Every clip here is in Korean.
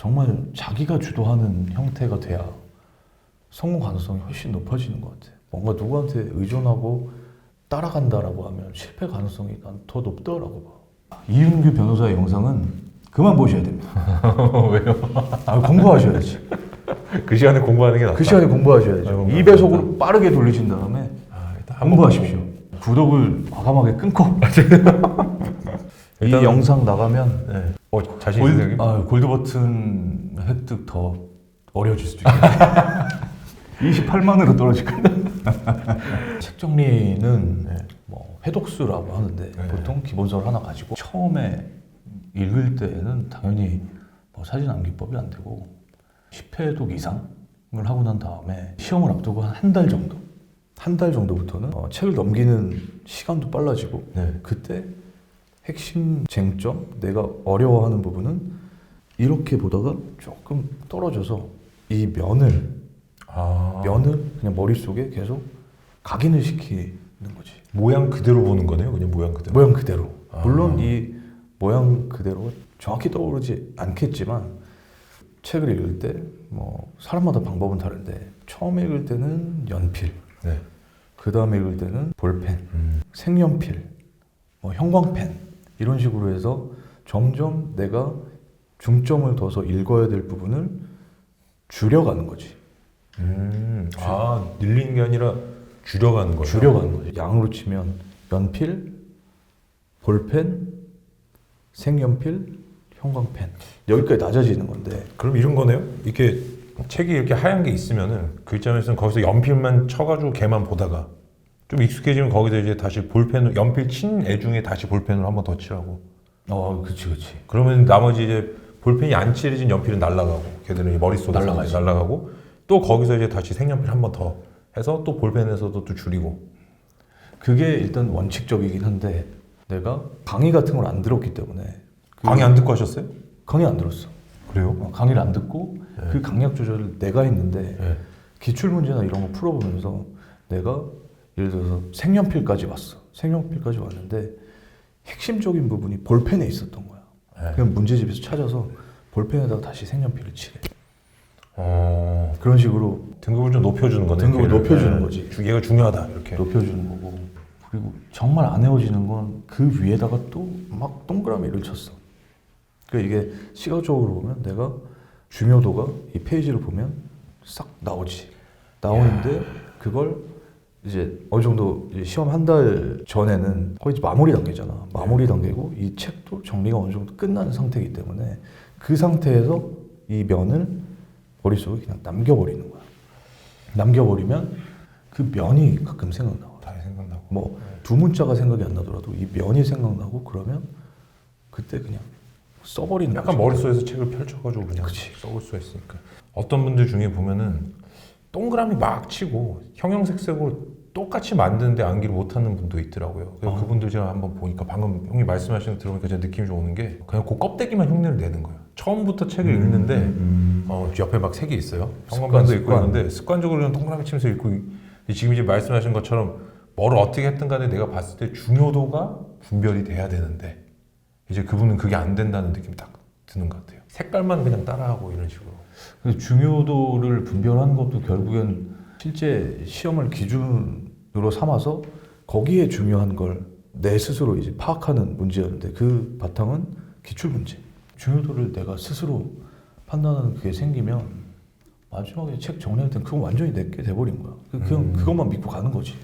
정말 자기가 주도하는 형태가 돼야 성공 가능성이 훨씬 높아지는 것 같아. 뭔가 누구한테 의존하고 따라간다라고 하면 실패 가능성이 난 더 높더라고 봐. 이윤규 변호사의 영상은 그만 보셔야 됩니다. 왜요? 공부하셔야지. 그 시간에 공부하는 게 낫다. 그 시간에 공부하셔야죠. 2배속으로 빠르게 돌리신 다음에 일단 공부하십시오. 구독을 과감하게 끊고 이 영상 나가면 네. 자신 있으세요? 골드 버튼 획득 더 어려워질 수도 있겠네요. 28만으로 떨어질 거예요. 책 정리는 뭐 회독수라고 하는데 보통 기본서를 하나 가지고 처음에 읽을 때에는 당연히 뭐 사진 암기법이 안 되고 10회독 이상을 하고 난 다음에 시험을 앞두고 한 달 정도, 한 달 정도부터는 책을 넘기는 시간도 빨라지고 그때 핵심 쟁점, 내가 어려워하는 부분은 이렇게 보다가 조금 떨어져서 이 면을 그냥 머릿속에 계속 각인을 시키는 거지. 모양 그대로 보는 거네요? 그냥 모양 그대로? 모양 그대로. 물론 이 모양 그대로 정확히 떠오르지 않겠지만 책을 읽을 때 뭐 사람마다 방법은 다른데 처음 읽을 때는 연필, 그 다음에 읽을 때는 볼펜, 색연필, 뭐 형광펜 이런 식으로 해서 점점 내가 중점을 둬서 읽어야 될 부분을 줄여가는 거지. 늘리는 게 아니라 줄여가는 거예요? 줄여가는 거지. 양으로 치면 연필, 볼펜, 색연필, 형광펜 여기까지 낮아지는 건데. 그럼 이런 거네요? 이렇게 책이 이렇게 하얀 게 있으면은 글자에서는 거기서 연필만 쳐가지고 걔만 보다가 좀 익숙해지면 거기서 이제 다시 볼펜으로 연필 친 애 중에 다시 볼펜으로 한 번 더 칠하고. 그렇지. 그러면 나머지 이제 볼펜이 안 칠해진 연필은 날아가고 걔들은 머릿속에 날아가고 또 거기서 이제 다시 색연필 한 번 더 해서 또 볼펜에서도 또 줄이고. 그게 일단 원칙적이긴 한데 내가 강의 같은 걸 안 들었기 때문에. 강의 안 듣고 하셨어요? 강의 안 들었어. 그래요? 강의를 안 듣고 그 강약 조절을 내가 했는데 기출문제나 이런 거 풀어보면서 내가 예를 들어서 색연필까지 왔어. 색연필까지 왔는데 핵심적인 부분이 볼펜에 있었던 거야. 그냥 문제집에서 찾아서 볼펜에다가 다시 색연필을 칠해. 그런 식으로 등급을 좀 높여주는 거네. 등급을 높여주는 거지. 얘가 중요하다 이렇게. 높여주는 거고. 그리고 정말 안 외워지는 건 그 위에다가 또 막 동그라미를 쳤어. 그러니까 이게 시각적으로 보면 내가 중요도가 이 페이지를 보면 싹 나오지. 나오는데 그걸 이제 어느 정도 이제 시험 한 달 전에는 거의 마무리 단계잖아. 마무리 단계고 이 책도 정리가 어느 정도 끝난 상태이기 때문에 그 상태에서 이 면을 머릿속에 그냥 남겨버리는 거야. 남겨버리면 그 면이 가끔 생각나. 다시 생각나고. 뭐 두 문자가 생각이 안 나더라도 이 면이 생각나고 그러면 그때 그냥 써버리는 거지. 약간 머릿속에서 책을 펼쳐가지고 그냥 써볼 수가 있으니까. 어떤 분들 중에 보면은 동그라미 막 치고 형형색색으로 똑같이 만드는데 암기를 못하는 분도 있더라고요. 그래서 그분들 제가 한번 보니까 방금 형이 말씀하시는 거 들어보니까 제가 느낌이 좀 오는 게 그냥 그 껍데기만 흉내를 내는 거예요. 처음부터 책을 읽는데 옆에 막 색이 있어요. 형광펜도 있고 있는데 습관적으로 그냥 동그라미 치면서 읽고 지금 이제 말씀하신 것처럼 뭐를 어떻게 했든 간에 내가 봤을 때 중요도가 분별이 돼야 되는데 이제 그분은 그게 안 된다는 느낌이 딱 드는 것 같아요. 색깔만 그냥 따라하고 이런 식으로. 그래서 중요도를 분별하는 것도 결국엔 실제 시험을 기준으로 삼아서 거기에 중요한 걸 내 스스로 이제 파악하는 문제였는데 그 바탕은 기출 문제. 중요도를 내가 스스로 판단하는 그게 생기면 마지막에 책 정리할 땐 그건 완전히 내게 돼버린 거야. 그냥 그것만 믿고 가는 거지.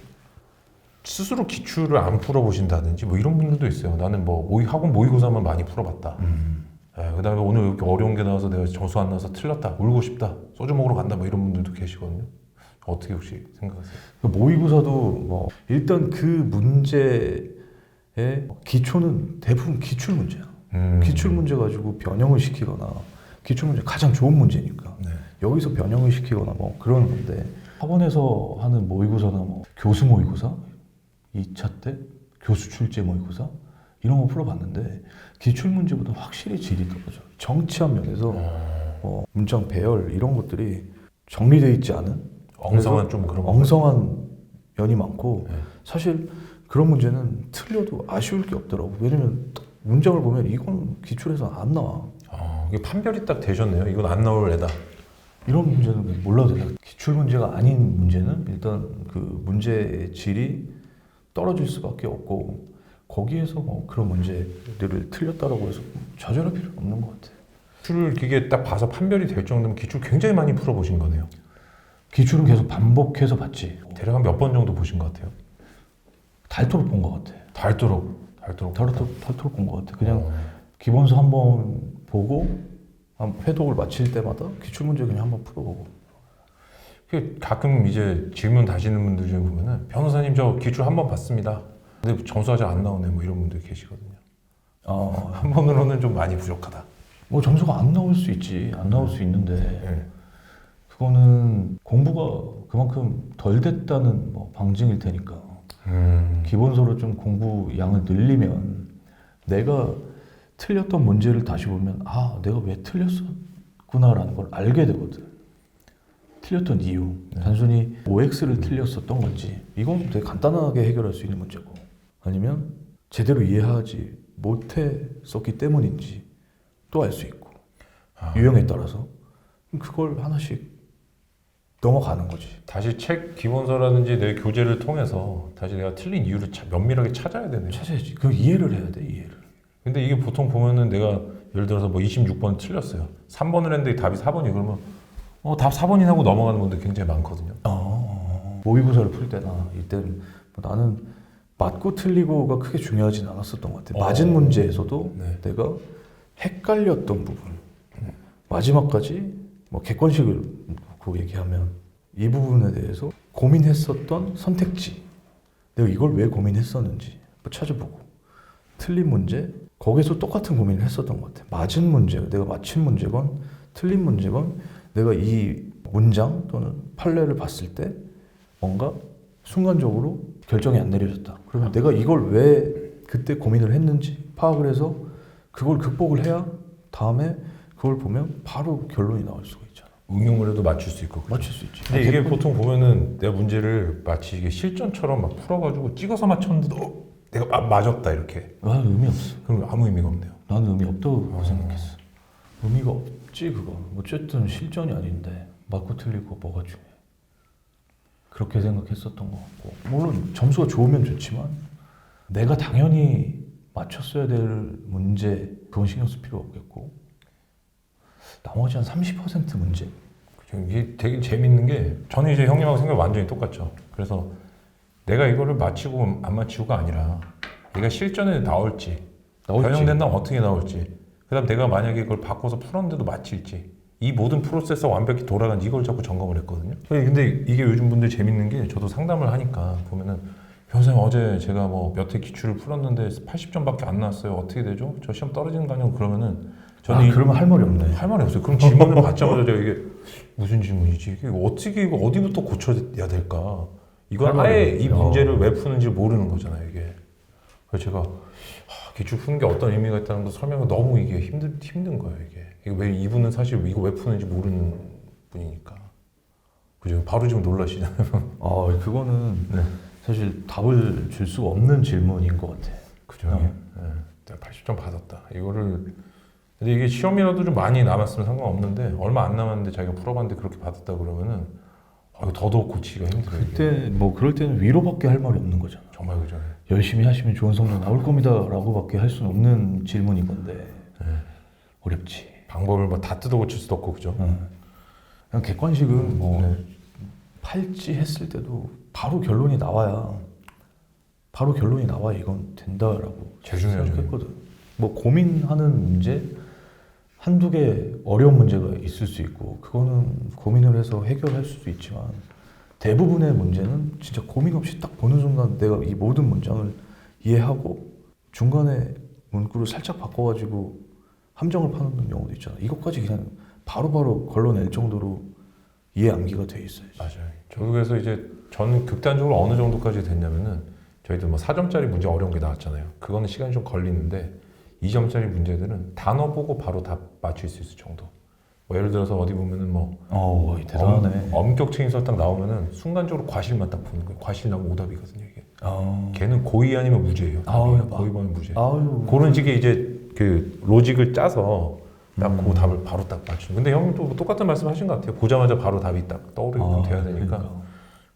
스스로 기출을 안 풀어보신다든지 뭐 이런 분들도 있어요. 나는 뭐 학원 모의고사만 많이 풀어봤다. 그다음에 오늘 이렇게 어려운 게 나와서 내가 점수 안 나와서 틀렸다. 울고 싶다. 소주 먹으러 간다. 뭐 이런 분들도 계시거든요. 어떻게 혹시 생각하세요? 모의고사도 뭐 일단 그 문제의 기초는 대부분 기출 문제야. 기출 문제 가지고 변형을 시키거나 기출 문제 가장 좋은 문제니까 여기서 변형을 시키거나 뭐 그러는 건데 학원에서 하는 모의고사나 뭐 교수 모의고사 2차 때 교수 출제 모의고사 이런 거 풀어봤는데 기출 문제보다 확실히 질이 떨어져. 정치한 면에서 문장 배열 이런 것들이 정리되어 있지 않은 엉성한 좀 그런 엉성한 면이 많고 사실 그런 문제는 틀려도 아쉬울 게 없더라고. 왜냐면 문장을 보면 이건 기출에서 안 나와. 이게 판별이 딱 되셨네요. 이건 안 나올 애다. 이런 문제는 몰라도 돼요. 기출 문제가 아닌 문제는 일단 그 문제의 질이 떨어질 수밖에 없고 거기에서 뭐 그런 문제들을 틀렸다라고 해서 좌절할 필요는 없는 것 같아요. 기출을 이게 딱 봐서 판별이 될 정도면 기출 굉장히 많이 풀어보신 거네요. 기출은 계속 반복해서 봤지. 대략 몇 번 정도 보신 것 같아요? 닳도록 본 것 같아. 닳도록. 닳도록 본 것 같아. 그냥 기본서 한번 보고 회독을 마칠 때마다 기출 문제 그냥 한번 풀어보고. 가끔 이제 질문 다시는 분들 중에 보면은 변호사님 저 기출 한 번 봤습니다. 근데 점수가 잘 안 나오네 뭐 이런 분들이 계시거든요. 한 번으로는 좀 많이 부족하다. 뭐 점수가 안 나올 수 있지. 안 나올 수 있는데 네. 그거는 공부가 그만큼 덜 됐다는 뭐 방증일 테니까. 기본서로 좀 공부 양을 늘리면 내가 틀렸던 문제를 다시 보면 아 내가 왜 틀렸었구나라는 걸 알게 되거든. 틀렸던 이유 단순히 OX를 틀렸었던 건지 이건 되게 간단하게 해결할 수 있는 문제고 아니면 제대로 이해하지 못했었기 때문인지 또 알 수 있고 유형에 따라서 그걸 하나씩 넘어가는 거지. 다시 책 기본서라든지 내 교재를 통해서 다시 내가 틀린 이유를 면밀하게 찾아야 되네. 찾아야지. 그 이해를 해야 돼. 이해를. 근데 이게 보통 보면은 내가 예를 들어서 뭐 26번 틀렸어요. 3번을 했는데 답이 4번이 그러면 답 4번이 하고 넘어가는 분들 굉장히 많거든요. 모의고사를 풀 때나 이때는 뭐 나는 맞고 틀리고가 크게 중요하진 않았었던 것 같아. 맞은 문제에서도 네. 내가 헷갈렸던 부분 마지막까지 뭐 객관식을 놓고 얘기하면 이 부분에 대해서 고민했었던 선택지 내가 이걸 왜 고민했었는지 뭐 찾아보고 틀린 문제 거기서 똑같은 고민을 했었던 것 같아. 맞은 문제 내가 맞힌 문제건 틀린 문제건 내가 이 문장 또는 판례를 봤을 때 뭔가 순간적으로 결정이 안 내려졌다. 그러면 내가 이걸 왜 그때 고민을 했는지 파악을 해서 그걸 극복을 해야 다음에 그걸 보면 바로 결론이 나올 수가 있잖아. 응용을 해도 맞출 수 있고. 그렇죠? 맞출 수 있지. 근데 이게 보통 보면은 내가 문제를 마치 이게 실전처럼 막 풀어가지고 찍어서 맞췄는데도 내가 맞았다 이렇게. 나는 의미 없어. 그럼 아무 의미가 없네요. 나는 의미 없다고 생각했어. 의미가 없지 그거. 어쨌든 실전이 아닌데 맞고 틀리고 뭐가 중요해. 그렇게 생각했었던 것 같고 물론 점수가 좋으면 좋지만 내가 당연히 맞췄어야 될 문제 그건 신경 쓸 필요 없겠고 나머지 한 30% 문제 이게 되게 재밌는 게 저는 이제 형님하고 생각이 완전히 똑같죠. 그래서 내가 이거를 맞히고 안 맞히고가 아니라 얘가 실전에 나올지 변형된다면 어떻게 나올지 그다음 내가 만약에 이걸 바꿔서 풀었는데도 맞힐지 이 모든 프로세스가 완벽히 돌아간 이걸 자꾸 점검을 했거든요. 근데 이게 요즘 분들 재밌는 게 저도 상담을 하니까 보면은 변호사님 어제 제가 뭐 몇 회 기출을 풀었는데 80점밖에 안 나왔어요. 어떻게 되죠? 저 시험 떨어지는 거 아니냐고 그러면은 저는 그러면 할 말이 없네. 할 말이 없어요. 그럼 질문을 받자마자 제가 이게 무슨 질문이지? 이게 어떻게 이거 어디부터 고쳐야 될까? 이건 아예 이 문제를 왜 푸는지 모르는 거잖아요. 이게 그래서 제가 기출 푸는 게 어떤 의미가 있다는 걸 설명을 너무 이게 힘든 거예요. 이게 왜 이분은 사실 이거 왜 푸는지 모르는 분이니까 그죠? 바로 지금 놀라시잖아요. 그거는 사실 답을 줄 수가 없는 질문인 것 같아. 그죠? 내가 80점 받았다. 이거를 근데 이게 시험이라도 좀 많이 남았으면 상관없는데 얼마 안 남았는데 자기가 풀어봤는데 그렇게 받았다 그러면은 이거 더더욱 고치기가 힘들어요. 그때 뭐 그럴 때는 위로밖에 할 말이 없는 거잖아. 정말 그죠? 열심히 하시면 좋은 성적 나올 겁니다라고밖에 할 수는 없는 질문인 건데 어렵지. 방법을 뭐 다 뜯어 고칠 수도 없고 그죠? 그냥 객관식은 뭐 팔찌 했을 때도 바로 결론이 나와야 이건 된다라고 제일 중요하죠. 생각했거든. 뭐 고민하는 문제 한두 개 어려운 문제가 있을 수 있고 그거는 고민을 해서 해결할 수도 있지만 대부분의 문제는 진짜 고민 없이 딱 보는 순간 내가 이 모든 문장을 이해하고 중간에 문구를 살짝 바꿔가지고 함정을 파는 경우도 있잖아. 이것까지 그냥 바로바로 걸러낼 정도로 이해 암기가 돼 있어야지. 맞아요. 저도 그래서 이제 저는 극단적으로 어느 정도까지 됐냐면은 저희도 뭐 4점짜리 문제 어려운 게 나왔잖아요. 그거는 시간이 좀 걸리는데 2점짜리 문제들은 단어 보고 바로 답 맞출 수 있을 정도. 뭐 예를 들어서 어디 보면은 뭐 대단하네. 엄격층에서 딱 나오면은 순간적으로 과실만 딱 보는 거예요. 과실 나오면 오답이거든요 이게. 걔는 고의 아니면 무죄예요. 고의 범위 무죄. 그런 식의 이제 그 로직을 짜서 딱 그 답을 바로 딱 맞추는. 근데 형도 뭐 똑같은 말씀 하신 것 같아요. 보자마자 바로 답이 딱 떠오르게끔 돼야 되니까. 그러니까.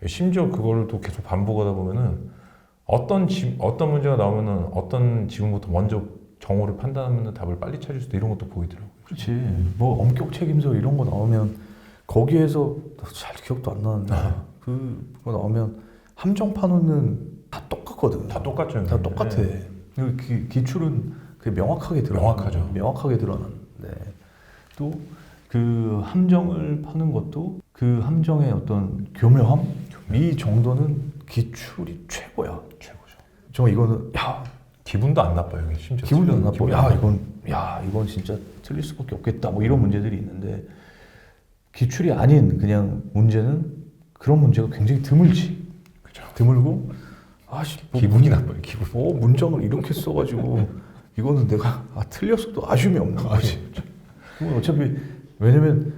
심지어 그걸 또 계속 반복하다 보면은 어떤 문제가 나오면은 어떤 지문부터 먼저 정오를 판단하면 답을 빨리 찾을 수도 이런 것도 보이더라고요. 그렇지. 뭐 엄격 책임서 이런 거 나오면 거기에서 잘 기억도 안 나는데 그거 나오면 함정판은 다 똑같거든. 다 똑같죠. 다 똑같아. 네. 그리고 기출은 그게 명확하게 드러나. 명확하죠. 명확하게 드러나는데 또 그 함정을 파는 것도 그 함정의 어떤 교묘함 이 정도는 기출이 최고야. 최고죠. 정말 이거는 야 기분도 안 나빠요. 이게 심지어 기분이 안 나빠. 기분이 안 나빠요. 이건 진짜 틀릴 수밖에 없겠다. 뭐 이런 문제들이 있는데 기출이 아닌 그냥 문제는 그런 문제가 굉장히 드물지. 그죠. 드물고 아씨 기분이 나빠요. 기분. 문장을 이렇게 써가지고 이거는 내가 틀렸어도 아쉬움이 없는 거지. 그건 어차피 왜냐면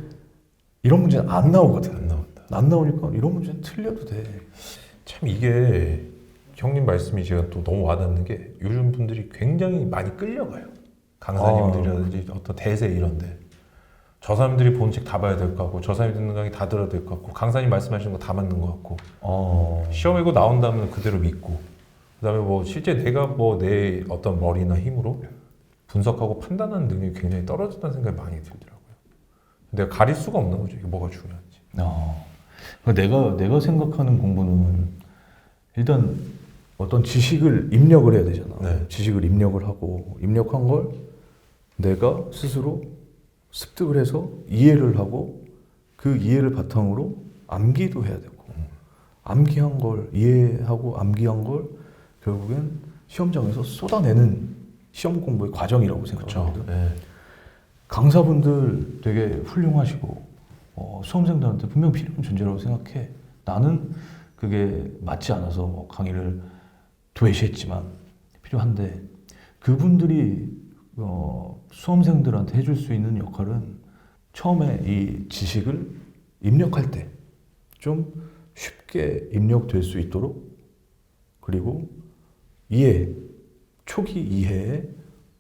이런 문제는 안 나오거든. 안 나온다. 안 나오니까 이런 문제는 틀려도 돼. 참 이게 형님 말씀이 제가 또 너무 와닿는 게 요즘 분들이 굉장히 많이 끌려가요. 강사님들이라든지 어떤 대세 이런데 저 사람들이 본 책 다 봐야 될 것 같고 저 사람이 듣는 강의 다 들어야 될 것 같고 강사님 말씀하시는 거 다 맞는 것 같고 시험에 이거 나온다면 그대로 믿고 그다음에 뭐 실제 내가 뭐 내 어떤 머리나 힘으로 분석하고 판단하는 능력이 굉장히 떨어졌다는 생각이 많이 들더라고요. 내가 가릴 수가 없는 거죠. 이게 뭐가 중요한지. 내가 생각하는 공부는 일단 어떤 지식을 입력을 해야 되잖아. 네. 지식을 입력을 하고 입력한 걸 내가 스스로 습득을 해서 이해를 하고 그 이해를 바탕으로 암기도 해야 되고 암기한 걸 이해하고 암기한 걸 결국엔 시험장에서 쏟아내는 시험 공부의 과정이라고 생각하거든. 네. 강사분들 되게 훌륭하시고 수험생들한테 분명 필요한 존재라고 생각해. 나는 그게 맞지 않아서 뭐 강의를 도외시했지만 필요한데 그분들이 수험생들한테 해줄 수 있는 역할은 처음에 이 지식을 입력할 때 좀 쉽게 입력될 수 있도록 그리고 초기 이해에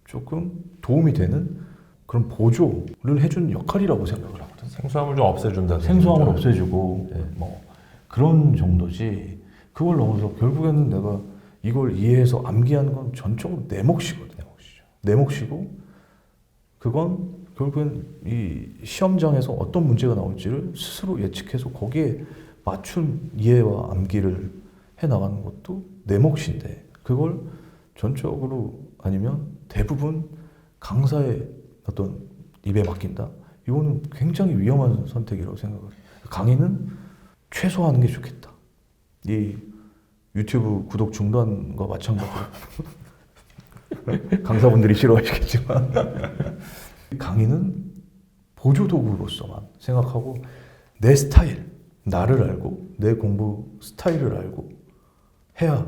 조금 도움이 되는 그런 보조를 해준 역할이라고 생각을 하거든. 생소함을 좀 없애준다. 생소함을 없애주고 네. 뭐 그런 정도지. 그걸 넘어서 결국에는 내가 이걸 이해해서 암기하는 건 전적으로 내 몫이거든. 내 몫이고 그건 결국엔 이 시험장에서 어떤 문제가 나올지를 스스로 예측해서 거기에 맞춘 이해와 암기를 해나가는 것도 내 몫인데 그걸 전적으로 아니면 대부분 강사의 어떤 입에 맡긴다? 이거는 굉장히 위험한 선택이라고 생각해요. 강의는 최소화하는 게 좋겠다. 이 유튜브 구독 중단과 마찬가지로 강사분들이 싫어하시겠지만 강의는 보조도구로서만 생각하고 내 스타일, 나를 알고 내 공부 스타일을 알고 해야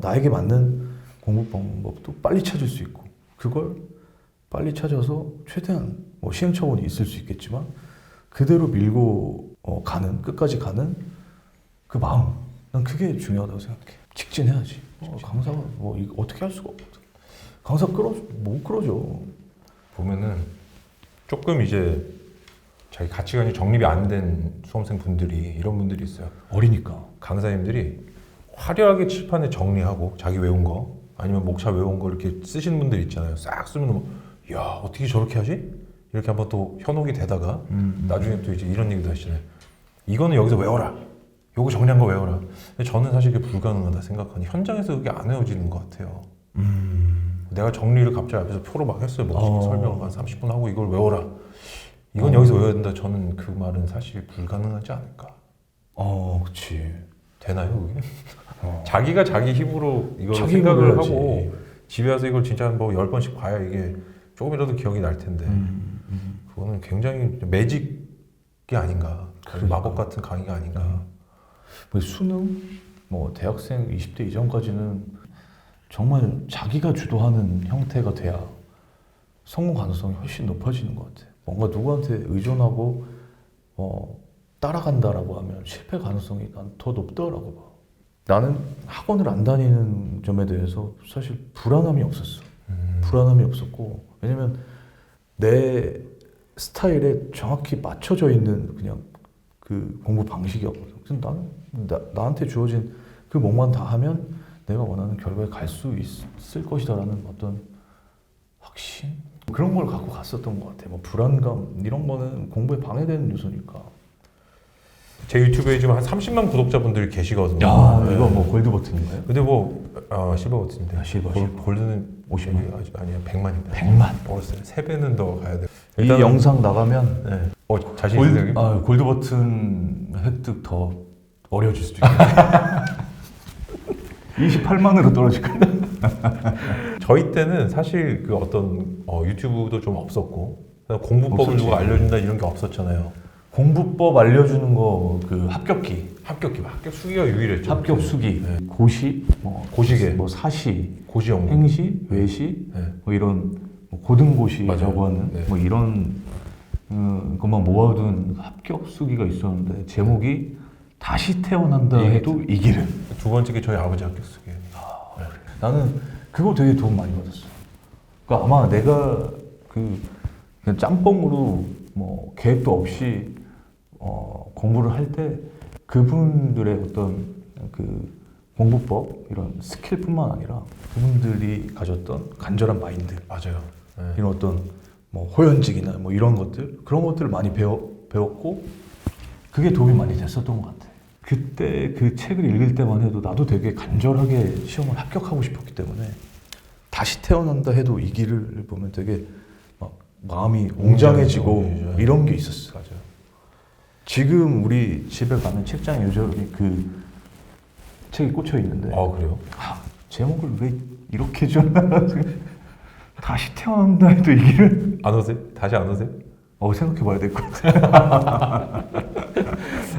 나에게 맞는 공부 방법도 빨리 찾을 수 있고 그걸 빨리 찾아서 최대한 뭐 시행착오는 있을 수 있겠지만 그대로 밀고 가는 끝까지 가는 그 마음 난 그게 중요하다고 생각해. 직진해야지. 강사가 뭐 이거 어떻게 할 수가 없거든. 강사 못 끌어줘. 보면은 조금 이제 자기 가치관이 정립이 안 된 수험생 분들이 이런 분들이 있어요. 어리니까. 강사님들이 화려하게 칠판에 정리하고 자기 외운 거 아니면 목차 외운 거 이렇게 쓰시는 분들 있잖아요. 싹 쓰면 뭐, 야 어떻게 저렇게 하지? 이렇게 한번 또 현혹이 되다가 나중에 또 이제 이런 얘기도 하시잖아요. 이거는 여기서 외워라. 요거 정리한 거 외워라. 근데 저는 사실 그게 불가능하다 생각하니 현장에서 그게 안 외워지는 것 같아요. 내가 정리를 갑자기 앞에서 표로 막 했어요. 뭐 설명 한 30분 하고 이걸 외워라. 이건 여기서 외워야 된다. 저는 그 말은 사실 불가능하지 않을까. 그치. 되나요, 그게? 자기가 자기 힘으로 이걸 자기 생각을 힘으로 하고 해야지. 집에 와서 이걸 진짜 뭐 10번씩 봐야 이게 조금이라도 기억이 날 텐데 그거는 굉장히 매직이 아닌가. 그러니까. 마법 같은 강의가 아닌가. 뭐 수능, 뭐 대학생 20대 이전까지는 정말 자기가 주도하는 형태가 돼야 성공 가능성이 훨씬 높아지는 것 같아. 뭔가 누구한테 의존하고 따라간다라고 하면 실패 가능성이 난 더 높다라고 봐. 나는 학원을 안 다니는 점에 대해서 사실 불안함이 없었어. 불안함이 없었고 왜냐면 내 스타일에 정확히 맞춰져 있는 그냥 그 공부 방식이었거든. 그래서 나는 나한테 주어진 그 목만 다 하면 내가 원하는 결과에 갈 수 있을 것이다라는 어떤 확신? 그런 걸 갖고 갔었던 것 같아. 뭐 불안감 이런 거는 공부에 방해되는 요소니까. 제 유튜브에 지금 한 30만 구독자분들이 계시거든요. 야, 네. 이거 뭐 골드 버튼인가요? 근데 뭐 실버 버튼인데 실버. 골드는 50만? 아니야 100만입니다. 100만. 벌써 3배는 더 가야 돼. 이 영상 나가면 네. 자신 있으세요? 골드 버튼 획득 더 어려워질 수도 있겠네. 28만으로 떨어질 거야. 저희 때는 사실 그 어떤 유튜브도 좀 없었고 공부법을 없었지. 누가 알려준다 이런 게 없었잖아요. 공부법 알려주는 거 그 합격기, 합격 수기가 유일했죠. 합격 수기, 네. 고시, 뭐 고시계, 뭐 사시, 고시 연구. 행시, 외시, 네. 뭐 이런 뭐 고등고시 맞아요. 저거는 네. 뭐 이런 것만 모아둔 합격 수기가 있었는데 제목이 다시 태어난다 해도 이 길은. 두 번째 게 저희 아버지 합격 수기예요. 나는 그거 되게 도움 많이 받았어. 그러니까 아마 내가 그냥 짬뽕으로 뭐 계획도 없이 공부를 할 때 그분들의 어떤 그 공부법 이런 스킬뿐만 아니라 그분들이 가졌던 간절한 마인드, 맞아요. 네. 이런 어떤 뭐 호연직이나 뭐 이런 것들 그런 것들을 많이 배웠고 그게 도움이 많이 됐었던 것 같아. 그때 그 책을 읽을 때만 해도 나도 되게 간절하게 시험을 합격하고 싶었기 때문에 다시 태어난다 해도 이 길을 보면 되게 막 마음이 웅장해지고 웅장해지죠. 이런 게 있었어. 맞아요. 지금 우리 집에 가면 책장에 여전히 그 책이 꽂혀 있는데 아 그래요? 제목을 왜 이렇게 지었나? 다시 태어난다 해도 이 길을 안 오세요? 다시 안 오세요? 생각해봐야 될 것 같아.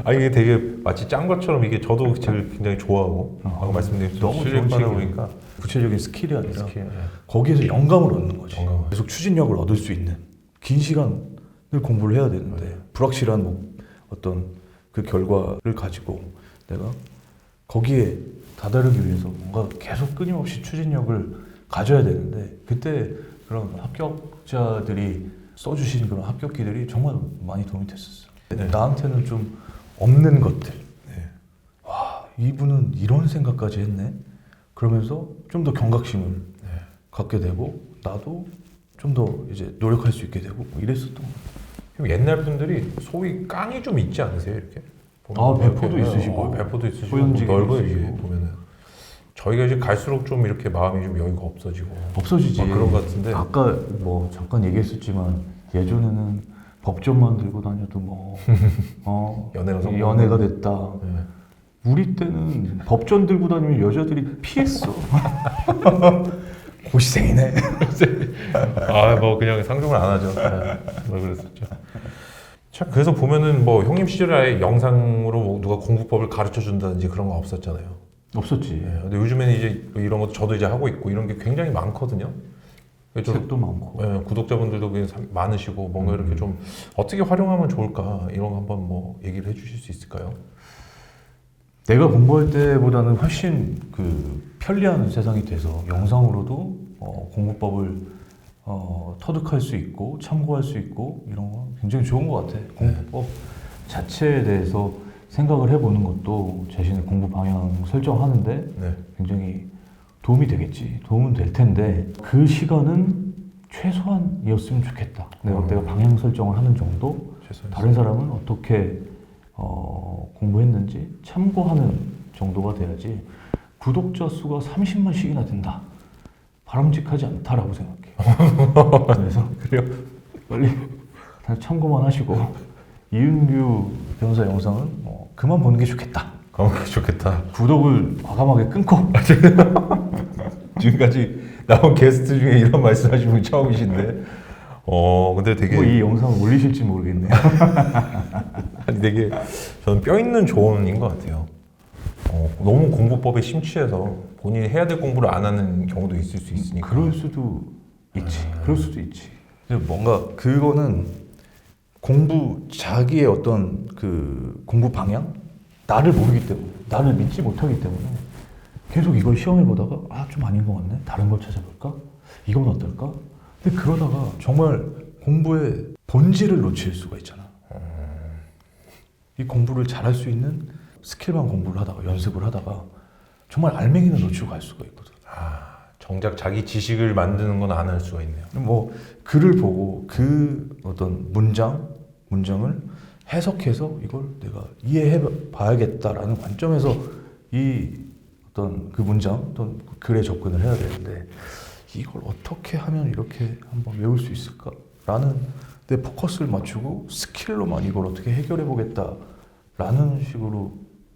아 이게 되게 마치 짠 것처럼 이게 저도 책을 굉장히 좋아하고 아까 말씀드린 너무 실력하다 좋은 보니까 구체적인 스킬이 아니라 스킬, 예. 거기에서 영감을 얻는 거지. 영감을. 계속 추진력을 얻을 수 있는 긴 시간을 공부를 해야 되는데 불확실한 뭐 어떤 그 결과를 가지고 내가 거기에 다다르기 위해서 뭔가 계속 끊임없이 추진력을 가져야 되는데 그때 그런 합격자들이 써주신 그런 합격기들이 정말 많이 도움이 됐었어. 네. 나한테는 좀 없는 것들. 네. 와, 이분은 이런 생각까지 했네. 그러면서 좀 더 경각심을 네. 갖게 되고 나도 좀 더 이제 노력할 수 있게 되고 뭐 이랬었던 것 같아요. 그럼 옛날 분들이 소위 깡이 좀 있지 않으세요 이렇게? 배포도 이렇게, 있으시고 배포도 있으시고 호연직이 넓어요 이게 있으시고. 보면은 저희가 이제 갈수록 좀 이렇게 마음이 좀 여유가 없어지고 없어지지. 그런 것 같은데 아까 뭐 잠깐 얘기했었지만 예전에는 법전만 들고 다녀도 뭐 연애가 성공. 연애가 됐다. 네. 우리 때는 법전 들고 다니면 여자들이 피했어. 고시생이네. 아뭐 그냥 상종을 안 하죠. 네. 뭐 그랬었죠. 참 그래서 보면은 뭐 형님 시절에 아예 영상으로 뭐 누가 공부법을 가르쳐 준다든지 그런 거 없었잖아요. 없었지. 예, 근데 요즘에는 이제 이런 것도 저도 이제 하고 있고 이런 게 굉장히 많거든요. 그래서 책도 많고. 예, 구독자분들도 굉장히 많으시고 뭔가 이렇게 좀 어떻게 활용하면 좋을까 이런 거 한번 뭐 얘기를 해주실 수 있을까요? 내가 공부할 때보다는 훨씬 그 편리한 세상이 돼서 영상으로도 공부법을 터득할 수 있고 참고할 수 있고 이런 거 굉장히 좋은 것 같아. 공부법 자체에 대해서 생각을 해보는 것도 자신의 공부 방향 설정하는데 네. 굉장히 도움이 되겠지. 도움은 될 텐데 그 시간은 최소한이었으면 좋겠다. 내가 방향 설정을 하는 정도. 최소한 다른 사람은 어떻게 공부했는지 참고하는 정도가 돼야지 구독자 수가 30만씩이나 된다. 바람직하지 않다라고 생각해요. 그래서 그래요? 빨리 다 참고만 하시고 이은규 변호사 영상은 그만 보는 게 좋겠다. 좋겠다. 구독을 과감하게 끊고 지금까지 나온 게스트 중에 이런 말씀하신 분이 처음이신데, 근데 되게 이 영상을 올리실지 모르겠네요. 아니 되게 저는 뼈 있는 조언인 것 같아요. 너무 공부법에 심취해서 본인이 해야 될 공부를 안 하는 경우도 있을 수 있으니까. 그럴 수도 있지. 그럴 수도 있지. 근데 뭔가 그거는 자기의 어떤 그 공부 방향? 나를 모르기 때문에, 나를 믿지 못하기 때문에 계속 이걸 시험해 보다가 좀 아닌 것 같네. 다른 걸 찾아볼까? 이건 어떨까? 근데 그러다가 정말 공부의 본질을 놓칠 수가 있잖아. 이 공부를 잘할 수 있는 스킬만 공부를 하다가 연습을 하다가 정말 알맹이는 놓치고 갈 수가 있거든. 정작 자기 지식을 만드는 건 안 할 수가 있네요. 뭐 글을 보고 그 어떤 문장을 해석해서 이걸 내가 이해해 봐야겠다라는 관점에서 이 어떤 그 문장 또는 그 글에 접근을 해야 되는데 이걸 어떻게 하면 이렇게 한번 외울 수 있을까라는 내 포커스를 맞추고 스킬로만 이걸 어떻게 해결해 보겠다라는 식으로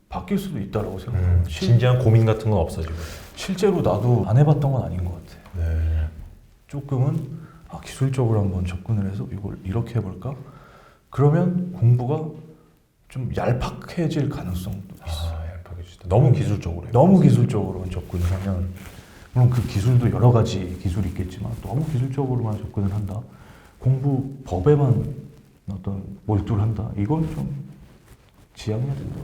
바뀔 수도 있다라고 생각해요. 진지한 고민 같은 건 없어지고. 실제로 나도 안 해봤던 건 아닌 것 같아. 네. 조금은 기술적으로 한번 접근을 해서 이걸 이렇게 해볼까? 그러면 공부가 좀 얄팍해질 가능성도 있어. 얄팍해지다. 너무 기술적으로. 너무 기술적으로만 접근을 하면 물론 그 기술도 여러 가지 기술이 있겠지만 너무 기술적으로만 접근을 한다. 공부 법에만 어떤 몰두를 한다. 이건 좀 지양해야 된다.